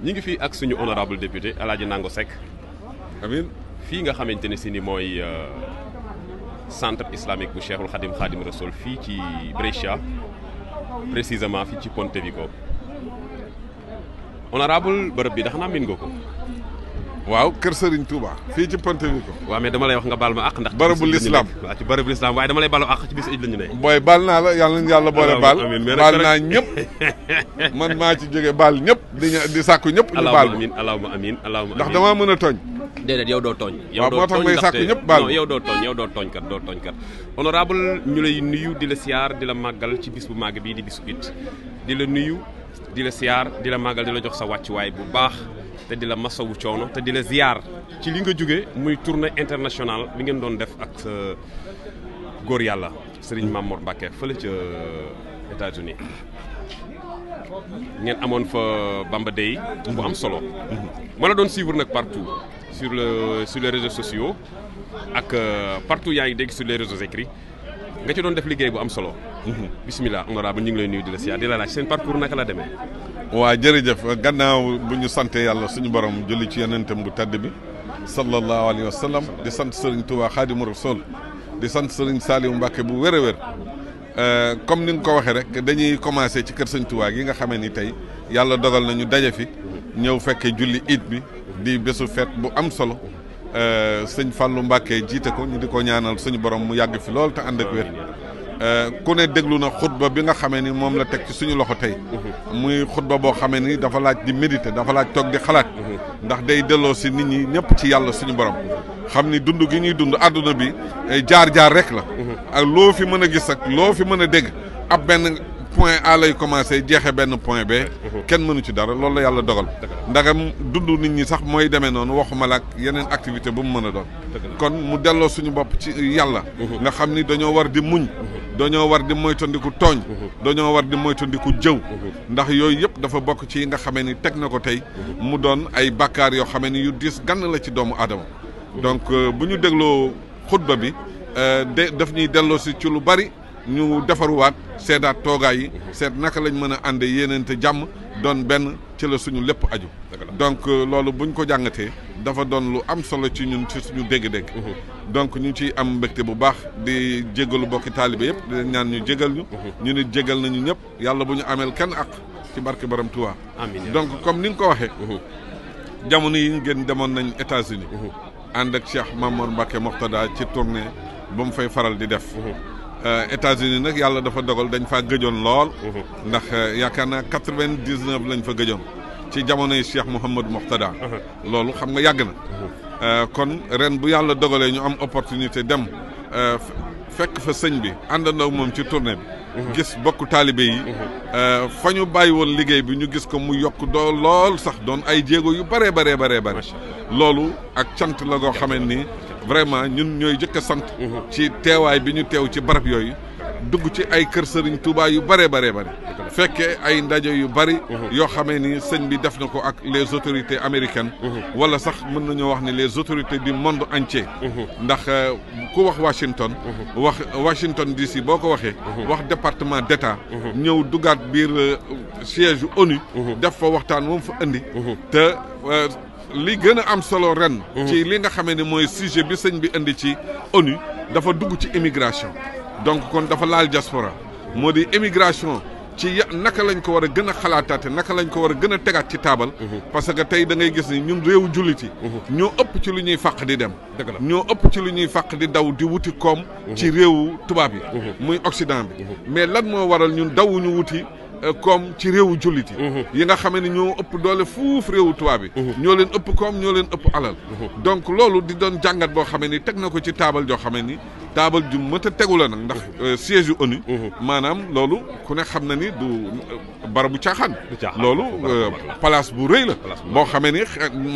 ñi ngi fii ak suñu honorable député El Hadj Nango Seck amiin fii nga xamante ne si ni mooy centre islamique bu Cheikhul Khadim Rassoul fii ci Brescia précisément fii ci Pontevico honorable bërëb bi dax naa min nga ko. waaw kër Serigne Touba fii ci Pontevico. waaw mais dama lay wax nga baal ma àq ndax. bërëbu l'islam waaw ci bërëbu l'islam waaye dama lay baalu àq ci bis ij la ñu ne. booy baal naa la yàlla nañu yàlla boole baal. baal naa ñëpp man maa ci jóge baal ñëpp di sàkku ñëpp. ñu baal ma allahumma amiin ndax damaa mën a tooñ. déedéet yow doo tooñ. yow doo tooñ moo tax may sàkku ñëpp baal non yow doo tooñ kat. honorable ñu lay nuyu di la siyaar di la màggal ci bis bu màgg bii di bisu it di la nuyu di la siyaar di la màggal di la jox sa wàccuwaay bu baax te di la masawu coono te di la ziyaar ci li nga jóge muy tournée internationale bi ngeen doon def ak sa góor yàlla Serigne Mamor Mbacké fële ca États-Unis ngeen amoon fa Bamba Day bu am solo ma la doon suivre nag partout sur les réseaux sociaux ak partout yaa ngi dégg sur les réseaux écrits nga ci doon def liggéey bu am solo bismillah honorable ñu ngi lay nuyu di la siyaar di la laaj seen parcours naka la demee. waa jërëjëf gannaaw bu ñu sante yàlla suñu borom julli ci yonentam bu tedd bi sallallahu alayhi wa sallam di sant Serigne Touba Khadimu Rasul di sant Serigne Saliou Mbacké bu wér a wér comme ni nga ko waxee rek dañuy commencé ci kër Serigne Touba gi nga xamee ni tey yàlla dogal nañu daje fi ñëw fekkee julli iid bi di bésu fête bu am solo sëñ Fallou Mbacké jiite ko ñu di ko ñaanal suñu borom mu yàgg fi lool te ànd ak wér ku ne déglu na xutba bi nga xamee ni moom la teg ci suñu loxo tey muy xutba boo xamee ni dafa laaj di méditer dafa laaj toog di xalaat ndax day delloo si nit ñi ñëpp ci yàlla suñu borom xam ni dund gi ñuy dund àdduna bi jaar-jaar rek la ak loo fi mën a gis ak loo fi mën a dégg ab benn point A lay commencé jeexe benn point B kenn mënu ci dara loolu la yàlla dogal ndagam dund nit ñi sax mooy demee noonu waxuma la ak yeneen activité bu mu mën a doon kon mu delloo suñu bopp ci yàlla nga xam ni dañoo war di muñ dañoo war di moytandiku tooñ dañoo war di moytandiku jëw ndax yooyu yëpp dafa bokk ci yi nga xamee ni teg na ko tey mu doon ay bàkkaar yoo xamee ni yu diis gann la ci doomu aadama donc bu ñu dégloo xutba bi daf ñuy delloo si ci lu bari ñu defaruwaat seedaat toogaay yi seet naka lañ mën a ànde yéeneente jàmm doon benn ci la suñu lépp aju donc loolu buñ ko jàngatee dafa doon lu am solo ci ñun ci suñu dégg-dégg donc ñu ciy am mbégte bu baax di jégalu bokki taalibe yëpp di leen ñaan ñu jégal ñu ñu nit jégal nañu ñëpp yàlla bu ñu ameel kenn ak ci barke Borom Tuubaa donc comme ni nga ko waxee jamono yi ñu gën demoon nañ États-Unis ànd ak Cheikh Mamor Mbacké Moxtada ci tournée ba mu fay faral di def États-Unis nag yàlla dafa dogal dañ faa gëjoon lool ndax yaakaar naa 99 lañ fa gëjoon ci jamonoy Cheikh Mouhamadou Moxtada loolu xam nga yàgg na kon ren bu yàlla dogalee ñu am opportunité dem fekk fa sëñ bi àndandoo moom ci tournée bi gis bokku taalibe yi fa ñu bàyyi woon liggéey bi ñu gis ko mu yokk doo lool sax doon ay jéego yu bare loolu ak cant la goo xamee ni vraiment ñun ñooy jëkk a sant ci teewaay bi ñu teew ci barab yooyu dugg ci ay kër Serigne Touba yu bare fekkee ay ndaje yu bari yoo xamee ni sëñ bi def na ko ak les autorités américaines wala sax mën nañoo wax ni les autorités du monde entier ndax ku wax Washington DC boo ko waxee wax département d'État ñëw duggaat biir siège ONU def fa waxtaan moom fa indi te li gën a am solo ren ci li nga xamee ne mooy sujet bi sëñ bi indi ci ONU dafa dugg ci immigration donc kon dafa laal diaspora moo di immigration ci naka lañ ko war a gën a xalaataate naka lañ ko war a gën a tegaat ci taabal parce que tey da ngay gis ni ñun réewu jullit yi ñoo ëpp ci lu ñuy fàq di dem ñoo ëpp ci lu ñuy fàq di daw di wuti koom ci réewu tubaab yi muy Occident bi mais lan moo waral ñun dawuñu wuti koom ci réewu jullit yi nga xamee ni ñoo ëpp doole fuuf réewu tubaab yi ñoo leen ëpp koom ñoo leen ëpp alal donc loolu di doon jàngat boo xamee ni teg na ko ci taabal joo xamee ni taabal ju mët a tegu la nag ndax siège yu ONU maanaam loolu ku ne xam na ni du barabu caaxaan loolu place bu rëy la boo xamee ni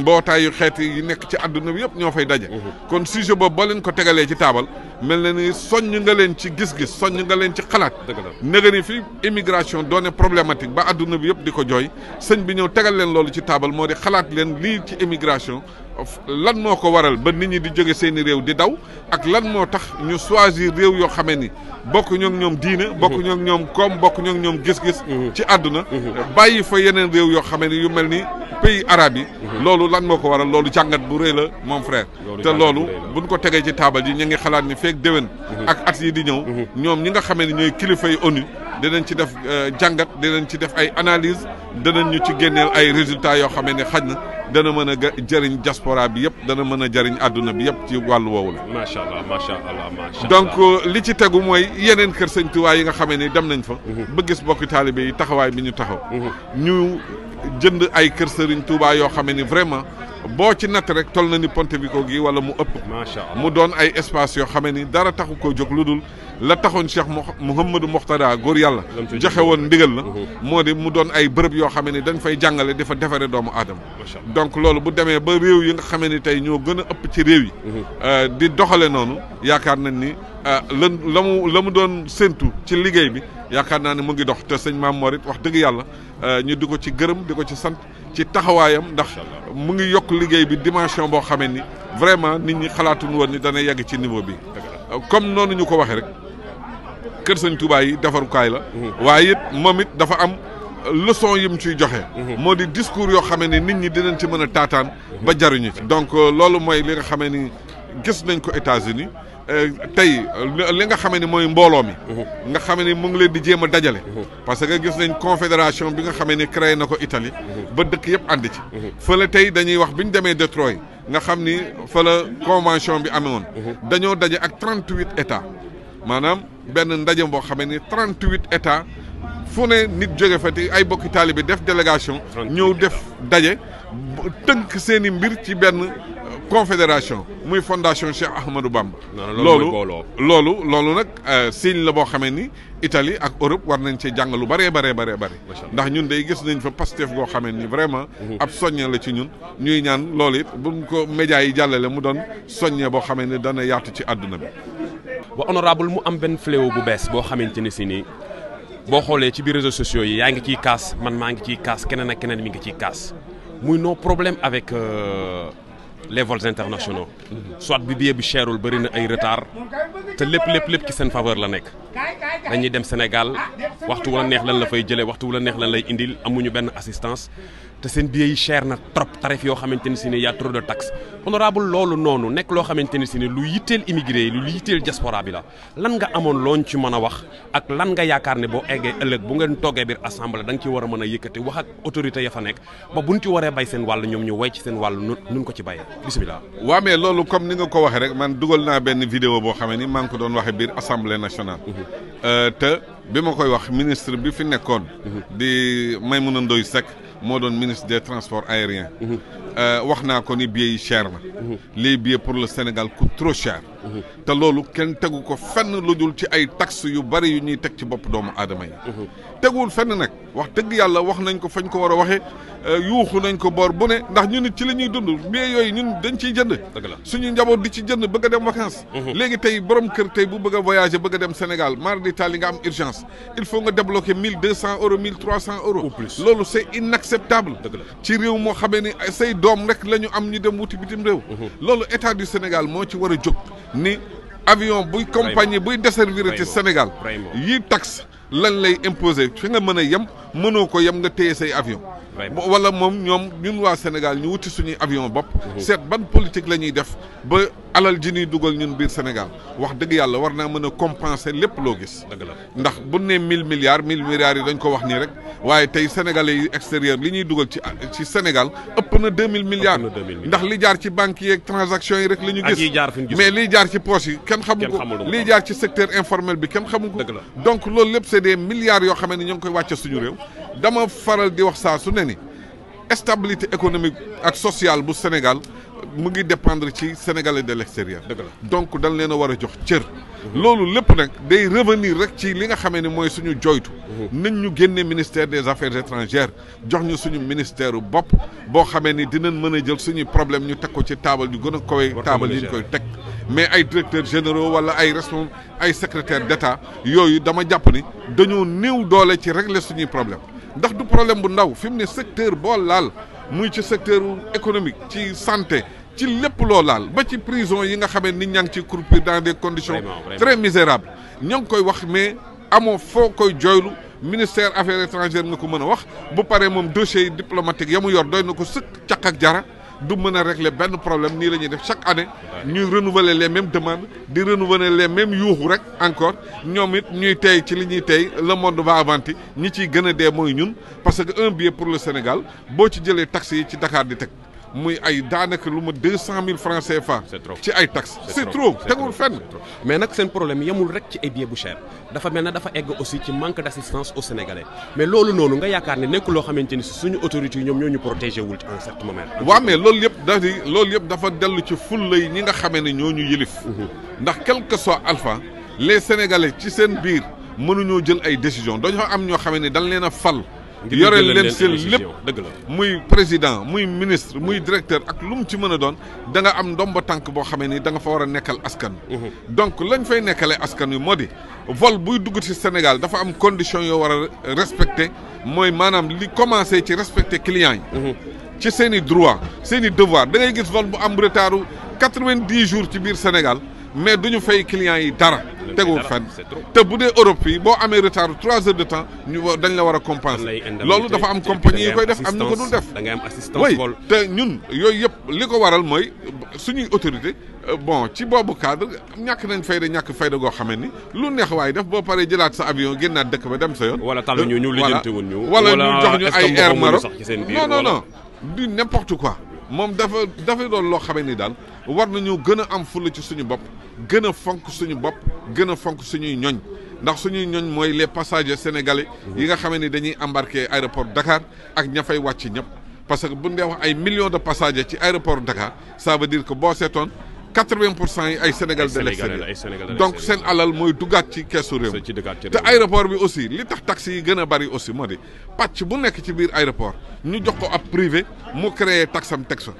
mbootaayu xeet yi nekk ci àdduna bi yëpp ñoo fay daje kon sujet boobu boo leen ko tegalee ci taabal mel na ni soññ nga leen ci gis-gis soññ nga leen ci xalaat nga ni fi immigration doone problématique ba adduna bi yëpp di ko jooy sëñ bi ñëw tegal leen loolu ci taabal moo di xalaat leen lii ci immigration lan moo ko waral ba nit ñi di jóge seeni réew di daw ak lan moo tax ñu choisir réew yoo xamee ni bokk ñoo ak ñoom diine bokk ñoo ak ñoom koom bokk ñoo ak ñoom gis-gis ci àdduna bàyyi fa yeneen réew yoo xamee ni yu mel ni pays arabes yi loolu lan moo ko waral loolu jàngat bu rëy la mon frère te loolu buñ ko tegee ci taabal ji ñu ngi xalaat ni feek déwén ak at yi di ñëw ñoom ñi nga xamee ni ñooy kilifa yi ONU dinañ ci def jàngat dinañ ci def ay analyse danañ ñu ci génneel ay résultats yoo xamee ne xaj na dana mën a jëriñ diaspora bi yëpp dana mën a jëriñ àdduna bi yëpp ci wàllu woowu la. macha allah macha allah macha allah. donc li ci tegu mooy yeneen kër sëñ Tuubaa yi nga xamee ni dem nañ fa. ba gis bokki taalibe yi taxawaay bi ñu taxaw. ñu jënd ay kër sëriñ Tuubaa yoo xamee ni vraiment boo ci natt rek toll na ni Pontevico gi wala mu ëpp. macha allah mu doon ay espace yoo xamee ni dara taxu koo jóg lu dul la taxoon Cheikh Mouhamadou Mokhtada góor yàlla. joxe woon ndigal la. moo di mu doon ay bërëb yoo xamee ni dañ fay jàngale di fa defaree doomu aadama. donc loolu bu demee ba réew yi nga xamee ni tey ñoo gën a ëpp ci réew yi. di doxale noonu yaakaar nañ ni la mu doon séntu ci liggéey bi yaakaar naa ne mu ngi dox te sëñ Maam Mor it wax dëgg yàlla ñu di ko ci gërëm di ko ci sant ci taxawaayam ndax mu ngi yokk liggéey bi dimension boo xamee ni vraiment nit ñi xalaatuñu woon ni dana yegg ci niveau bi. comme noonu ñu ko waxee rek kër sëñ Touba yi defarukaay la. waaye it moom it dafa am leçon yi mu ciy joxe. moo di discours yoo xamee ni nit ñi dinañ ci mën a taataan ba jaruñu ci. donc loolu mooy li nga xamee ni gis nañ ko États-Unis tey li nga xamee ni mooy mbooloo mi. nga xamee ni mu ngi leen di jéem a dajale. parce que gis nañ confédération bi nga xamee ni créé na ko Italie. ba dëkk yëpp ànd ci. fële tey dañuy wax bi ñu demee Detroit nga xam ni fa la convention bi amee woon. dañoo daje ak 38 états maanaam benn ndaje boo xamee ni 38 états fu ne nit jóge fa te ay bokki taalibe def délégation. ñëw def daje tënk seen i mbir ci benn. confédération muy fondation Cheikh Ahmadou Bamba. loolu nag signe la boo xamee ni Italie ak Europe war nañ cee jàng lu bëree bëri ndax ñun day gis nañ fa Pastef goo xamee ni vraiment ab soññe la ci ñun ñuy ñaan loolu it buñ ko médias yi jàllale mu doon soññe boo xamee ni dana yaatu ci àdduna bi. ba honorable mu am benn fléau bu bees boo xamante ni si nii boo xoolee ci biir réseaux sociaux yi yaa ngi ciy kaas man maa ngi ciy kaas keneen ak keneen mi ngi ciy kaas muy nos problèmes avec les vols internationaux. soit bi billet bi cherul bëri na ay retard te lépp ci seen faveur la nekk dañuy dem Sénégal waxtu wu la neex lan la fay jëlee waxtu wu la neex lan lay indil amuñu benn assistance te seen billet yi cher na trop tarif yoo xamante ni si ne y a trop de taxes. honorable loolu noonu nekk loo xamante ni si ne lu yitteel immigré yi lu yitteel diaspora bi la lan nga amoon looñ ci mën a wax ak lan nga yaakaar ne boo eggee ëllëg bu ngeen toggee biir assemblée da nga ci war a mën a yëkkati wax ak autorité ya fa nekk ba buñ ci waree bay seen wàll ñoom ñu way ci seen wàll nun ko ci bayee bisimilah. waaw mais loolu comme ni nga ko waxee rek man dugal naa benn vidéo boo xamee ni maa ngi ko doon waxee biir assemblée nationale. te bi ma koy wax ministre bi fi nekkoon. di Maïmouna Ndoye Seck moo doon ministre des transports aériens. wax naa ko ni billets yi cher na. les billets pour le Sénégal coûtent trop cher. te loolu kenn tegu ko fenn lu dul ci ay taxes yu bari yu ñuy teg ci bopp doomu aadama yi. teguwul fenn nag wax dëgg yàlla wax nañ ko fañ ko war a waxee yuuxu nañ ko boor bu ne ndax ñun it ci la ñuy dund billets yooyu ñun dañ ciy jënd. dëgg la suñu njaboot di ci jënd bëgg a dem vacances. léegi tey borom kër tey bu bëgg a voyager bëgg a dem Sénégal mar d'Italie nga am urgence il faut nga débloquer 1200 euros 1300 euros. ou plus loolu c'est inacceptable. dëgg la ci réew moo xamee ni say doom rek la ñu am ñu dem wuti bitim réew. loolu état du Sénégal moo ci war a jóg ni avion buy compagnie buy desservir ci Sénégal yi taxe lan lay imposer fi nga mën a yem mënoo ko yem nga téye say avion wala moom ñun waa Sénégal ñu wuti suñuy avion bopp seet ban politique la ñuy def ba alal ji ñuy dugal ñun biir Sénégal wax dëgg yàlla war naa mën a compenser lépp loo gis ndax bu ne 1000 milliards yi dañ ko wax nii rek waaye tey sénégalais yi extérieur li ñuy dugal ci Sénégal ëpp na 2000 milliards ndax li jaar ci banques yi ak transactions yi rek la ñu gis mais liy jaar ci poche yi kenn xamu ko liy jaar ci secteur informel bi kenn xamu ko donc loolu lépp c'est des milliards yoo xam ne ñoo ngi koy wàcce suñu réew dama faral di wax saa su ne ni stabilité économique ak sociale bu Sénégal mu ngi dépendre ci sénégalais de l'extérieur donc dañ leen a war a jox cër loolu lépp nag day revenir rek ci li nga xamee ne mooy suñu joytu nañ ñu génne ministère des affaires étrangères jox ñu suñu ministère bopp boo xamee ni dinañ mën a jël suñuy problème ñu teg ko ci taabal yu gën a kawe taabal yi ñu koy teg mais ay directeurs généraux wala ay secrétaires d'État yooyu dama jàpp ni dañoo néew doole ci régler suñuy problème ndax du problème bu ndaw fi mu ne secteur boo laal muy ci secteur économique ci santé ci lépp loo laal ba ci prison yi nga xamee nit ñaa ngi ci croupir dans des conditions très misérables ñoo ngi koy wax mais amoo foo koy jooylu ministère affaires étrangères nga ko mën a wax bu paree moom dossier diplomatique ya mu yor doy na ko sëkk caq ak jara du mën a régler benn problème nii la ñuy def chaque année ñuy renouveler les mêmes demandes di renouveler les mêmes yuuxu rek encore ñoom it ñuy tey ci li ñuy tey le monde va avanti ñi ciy gën a dee mooy ñun parce que un billet pour le Sénégal boo ci jëlee taxes yi ci Dakar di teg muy ay daanaka lu ma 200 000 francs CFA. ci ay taxes c'est trop tegul fenn. mais nag seen problème yemul rek ci ay billets bu cher dafa mel ne dafa egg aussi ci manque d'assistance aux Sénégalais mais loolu noonu nga yaakaar ne nekk loo xamante ni suñu autorités yi ñoom ñoo ñu protégé wul en certain moment. waaw mais loolu yëpp dafa dellu ci fulla yi ñi nga xamee ne ñoo ñu yëlif. ndax quel que soit alpha les Sénégalais ci seen biir mënuñoo jël ay décisions dañoo am ñoo xamee ne dañ leen a fal. yoreel leen seen lépp dëgg la muy président muy ministre muy directeur ak lu mu ci mën a doon da nga am ndomba tànk boo xamee ni da nga fa war a nekkal askan donc lañ fay nekkalee askan wi moo di vol buy dugg ci Sénégal dafa am condition yoo war a respecter mooy maanaam li commencé ci respecter clients yi ci seen i droit seen i devoir da ngay gis vol bu am retardu 90 jours ci biir Sénégal mais duñu fay clients yi dara tegul fenn te bu dee Europe fii boo amee retard 3 heures de temps dañ la war a compenser loolu dafa am compagnie yi koy def am ñu ko dul def da ngay am assistance oui te ñun yooyu yëpp li ko waral mooy suñuy autorité bon ci boobu cadre ñàkk nañ fayda ñàkk fayda goo xamee ni lu neex waaye def boo paree jëlaat sa avion génnaat dëkk ba dem sa yoon wala tal ñu lijjanti wuñ ñu wala ñu jox ñu ay Air Maroc non du n'importe quoi moom dafa doon loo xamee ni daal war nañu gën a am fulla ci suñu bopp gën a fonk suñu bopp gën a fonk suñuy ñoñ ndax suñuy ñoñ mooy les passagers sénégalais yi nga xamee ni dañuy embarquer aéroport Dakar ak ña fay wàcc ñëpp parce que bu ñu dee wax ay millions de passagers ci aéroport Dakar ça veut dire que boo seetoon 80% yi ay Sénégal de l'extérieur donc seen alal mooy duggaat ci keesu réew te aéroport bi aussi li tax taxi yi gën a bari aussi moo di pàcc bu nekk ci biir aéroport ñu jox ko ab privé mu créé taxam teg fa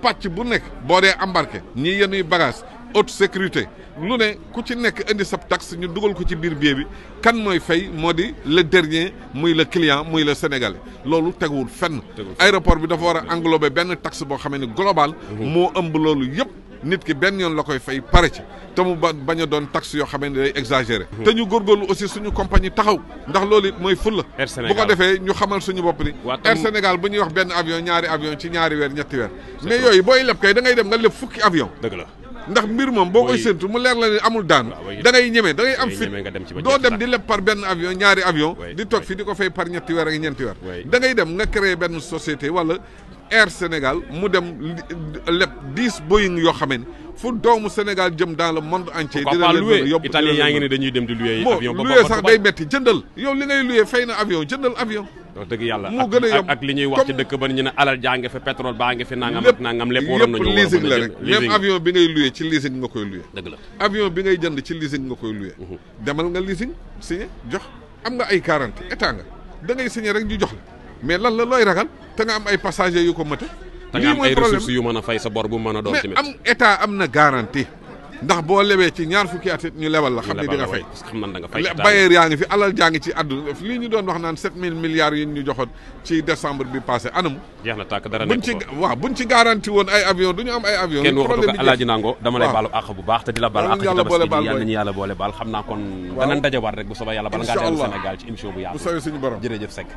pàcc bu nekk boo dee embarqué ñi yenuy bagage haute sécurité lu ne ku ci nekk indi sab taxe ñu dugal ko ci biir billet bi kan mooy fay moo di le dernier muy le client muy le sénégalais loolu teguwul fenn aéroport bi dafa war a englober benn taxe boo xamee ne global moo ëmb loolu yëpp nit ki benn yoon la koy fay pare ci te mu bañ a doon taxe yoo xamee ne day exagéré te ñu góorgóorlu aussi suñu compagnie taxaw ndax loolu it mooy fulla bu ko defee ñu xamal suñu bopp ni Air Sénégal bu ñuy wax benn avion ñaari avion ci ñaari weer ñetti weer mais yooyu booy leb kay da ngay dem nga leb fukki avion dëgg la ndax mbir moom boo koy séntu mu leer la ne amul daanu da ngay ñeme da ngay am fit doo dem di leb par benn avion ñaari avion di toog fi di ko fay par ñetti weer ak ñeenti weer da ngay dem nga créer benn société wala Air Sénégal mu dem leb 10 Boeing yoo xamee ne fu doomu Sénégal jëm dans le monde entier dina leen yóbbu italien yaa ngi ne dañuy dem di louer avion ba louer sax day metti jëndal yow li ngay louer fay na avion jëndal avion wax dëgg yàlla moo gën a yomb ak li ñuy wax ci dëkk ba ñu ne alal jaa nga fi pétrole baa nga fi nangam ak nangam lépp waroon nañu leasing la rek même avion bi ngay louer ci leasing nga koy louer dëgg la avion bi ngay jënd ci leasing nga koy louer demal nga leasing signé jox am nga ay garantie état nga da ngay signé rek ñu jox la mais lan la looy ragal te nga am ay passagers yu ko mate te nga am ay ressources yu mën a fay sa bor bu mën a doon tamit mais am état am na garantie ndax boo lebee ci ñaar fukki at ñu lebal la xam ne di nga fay xam nan da nga fay bailleur yaa ngi fi alal jaa ngi ci àdduna lii ñu doon wax naan 7000 milliards yi ñu joxoon ci décembre bi passé anamu jeex na tàkk dara nekk waaw buñ ci garanti woon ay avion du ñu am ay avion kenn waxatu ko Alaaji Nango dama lay baalu àq bu baax te di la baal àq ci tabaski bi yàlla nañu yàlla boole baal xam naa kon danañ dajawaat rek bu soobee yàlla bala ngaa dellu Sénégal ci émission bu yaatu bu soobee suñu borom jërëjëf Seck